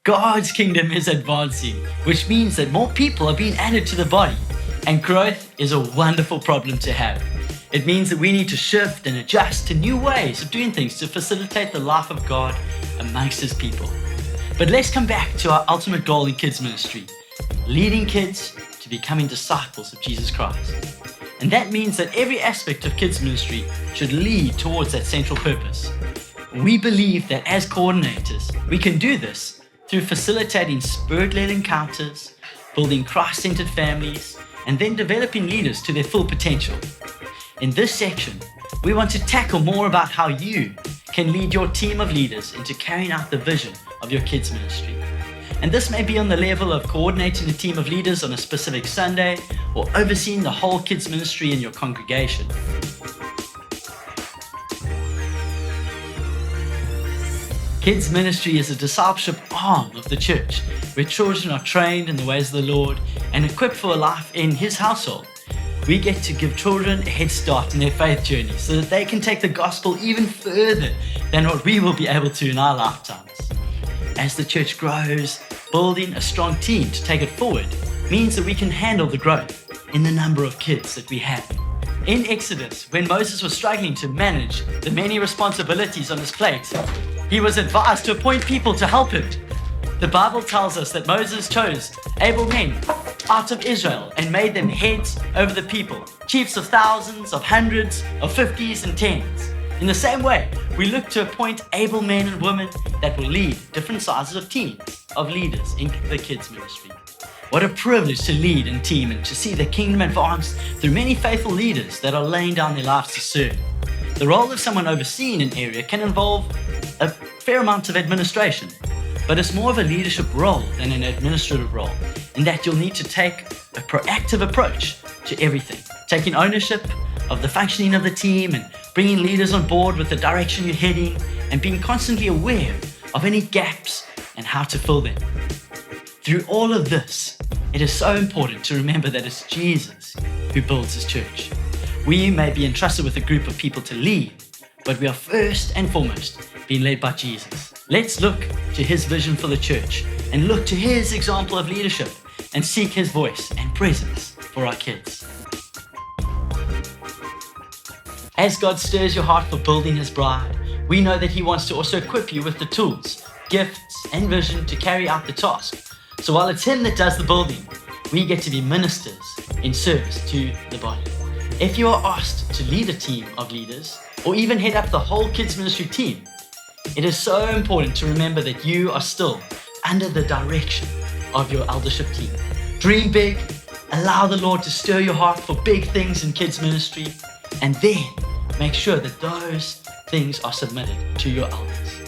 God's kingdom is advancing, which means that more people are being added to the body, and growth is a wonderful problem to have. It means that we need to shift and adjust to new ways of doing things to facilitate the life of God amongst His people. But let's come back to our ultimate goal in kids ministry, leading kids to becoming disciples of Jesus Christ. And that means that every aspect of kids ministry should lead towards that central purpose. We believe that as coordinators, we can do this through facilitating Spirit-led encounters, building Christ-centered families, and then developing leaders to their full potential. In this section, we want to tackle more about how you can lead your team of leaders into carrying out the vision of your kids ministry. And this may be on the level of coordinating a team of leaders on a specific Sunday or overseeing the whole kids ministry in your congregation. Kids ministry is a discipleship arm of the church where children are trained in the ways of the Lord and equipped for a life in His household. We get to give children a head start in their faith journey so that they can take the gospel even further than what we will be able to in our lifetimes. As the church grows, building a strong team to take it forward means that we can handle the growth in the number of kids that we have. In Exodus, when Moses was struggling to manage the many responsibilities on his plate, he was advised to appoint people to help him. The Bible tells us that Moses chose able men out of Israel and made them heads over the people, chiefs of thousands, of hundreds, of 50s and 10s. In the same way, we look to appoint able men and women that will lead different sizes of teams of leaders in the kids ministry. What a privilege to lead in team and to see the kingdom advance through many faithful leaders that are laying down their lives to serve. The role of someone overseeing an area can involve a fair amount of administration, but it's more of a leadership role than an administrative role, in that you'll need to take a proactive approach to everything, taking ownership of the functioning of the team and bringing leaders on board with the direction you're heading and being constantly aware of any gaps and how to fill them. Through all of this, it is so important to remember that it's Jesus who builds His church. We may be entrusted with a group of people to lead, but we are first and foremost being led by Jesus. Let's look to His vision for the church and look to His example of leadership and seek His voice and presence for our kids. As God stirs your heart for building His bride, we know that He wants to also equip you with the tools, gifts, and vision to carry out the task. So while it's Him that does the building, we get to be ministers in service to the body. If you are asked to lead a team of leaders, or even head up the whole kids ministry team, it is so important to remember that you are still under the direction of your eldership team. Dream big, allow the Lord to stir your heart for big things in kids ministry, and then make sure that those things are submitted to your elders.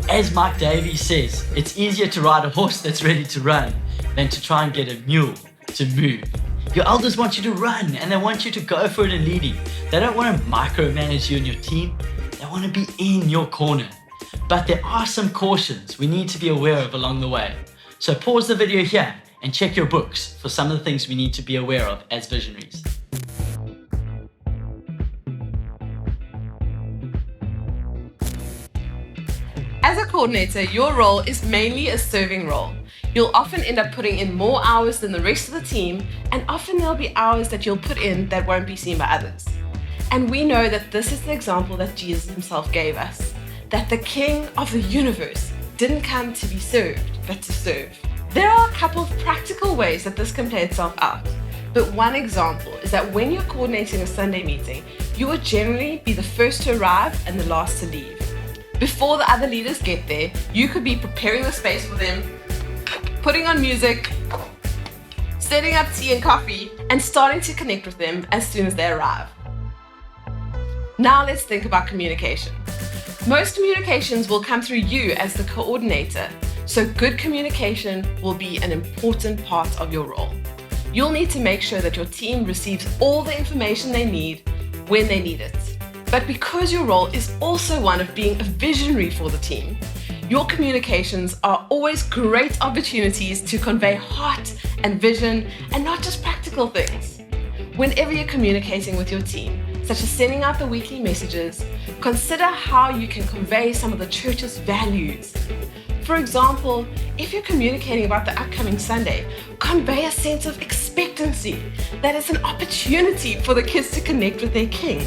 As Mike Davies says, it's easier to ride a horse that's ready to run than to try and get a mule to move. Your elders want you to run and they want you to go for it in leading. They don't want to micromanage you and your team. They want to be in your corner. But there are some cautions we need to be aware of along the way. So pause the video here and check your books for some of the things we need to be aware of as visionaries. As a coordinator, your role is mainly a serving role. You'll often end up putting in more hours than the rest of the team, and often there'll be hours that you'll put in that won't be seen by others. And we know that this is the example that Jesus Himself gave us, that the King of the universe didn't come to be served, but to serve. There are a couple of practical ways that this can play itself out, but one example is that when you're coordinating a Sunday meeting, you will generally be the first to arrive and the last to leave. Before the other leaders get there, you could be preparing the space for them, putting on music, setting up tea and coffee, and starting to connect with them as soon as they arrive. Now let's think about communication. Most communications will come through you as the coordinator, so good communication will be an important part of your role. You'll need to make sure that your team receives all the information they need when they need it. But because your role is also one of being a visionary for the team, your communications are always great opportunities to convey heart and vision and not just practical things. Whenever you're communicating with your team, such as sending out the weekly messages, consider how you can convey some of the church's values. For example, if you're communicating about the upcoming Sunday, convey a sense of expectancy that it's an opportunity for the kids to connect with their King,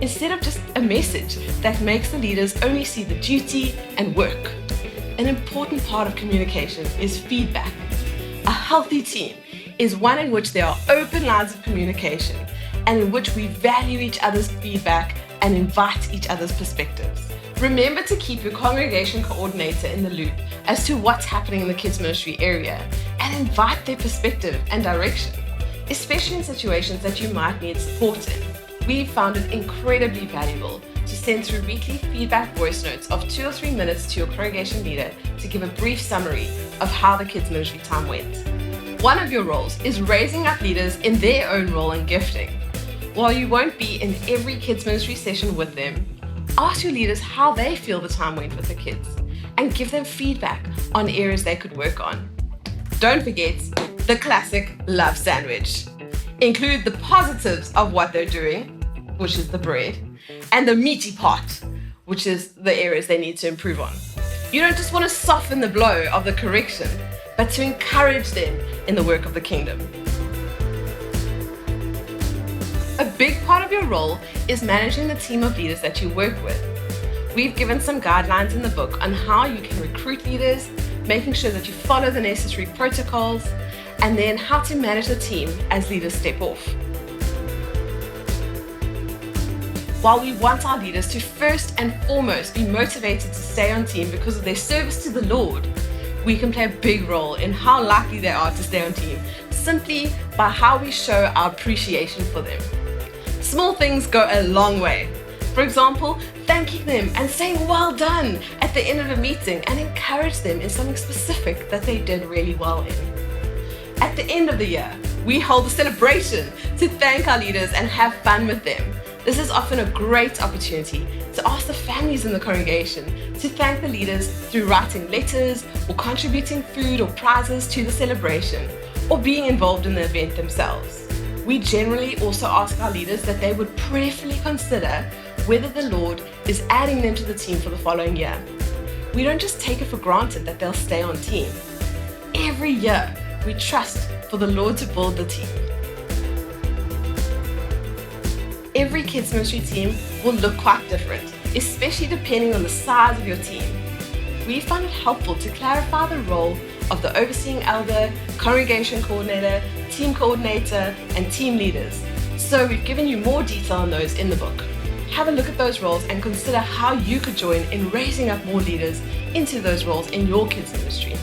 instead of just a message that makes the leaders only see the duty and work. An important part of communication is feedback. A healthy team is one in which there are open lines of communication and in which we value each other's feedback and invite each other's perspectives. Remember to keep your congregation coordinator in the loop as to what's happening in the kids ministry area and invite their perspective and direction, especially in situations that you might need support in. We've found it incredibly valuable to send through weekly feedback voice notes of 2 or 3 minutes to your congregation leader to give a brief summary of how the kids ministry time went. One of your roles is raising up leaders in their own role and gifting. While you won't be in every kids ministry session with them, ask your leaders how they feel the time went with the kids and give them feedback on areas they could work on. Don't forget the classic love sandwich. Include the positives of what they're doing, which is the bread, and the meaty part, which is the areas they need to improve on. You don't just want to soften the blow of the correction, but to encourage them in the work of the kingdom. A big part of your role is managing the team of leaders that you work with. We've given some guidelines in the book on how you can recruit leaders, making sure that you follow the necessary protocols, and then how to manage the team as leaders step off. While we want our leaders to first and foremost be motivated to stay on team because of their service to the Lord, we can play a big role in how likely they are to stay on team simply by how we show our appreciation for them. Small things go a long way. For example, thanking them and saying well done at the end of a meeting and encourage them in something specific that they did really well in. At the end of the year, we hold a celebration to thank our leaders and have fun with them. This is often a great opportunity to ask the families in the congregation to thank the leaders through writing letters or contributing food or prizes to the celebration or being involved in the event themselves. We generally also ask our leaders that they would prayerfully consider whether the Lord is adding them to the team for the following year. We don't just take it for granted that they'll stay on team. Every year, we trust for the Lord to build the team. Every kids ministry team will look quite different, especially depending on the size of your team. We find it helpful to clarify the role of the overseeing elder, congregation coordinator, team coordinator, and team leaders. So we've given you more detail on those in the book. Have a look at those roles and consider how you could join in raising up more leaders into those roles in your kids ministry.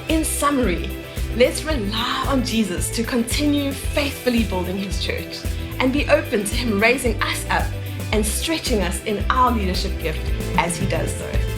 In summary, let's rely on Jesus to continue faithfully building his church and be open to him raising us up and stretching us in our leadership gift as he does so.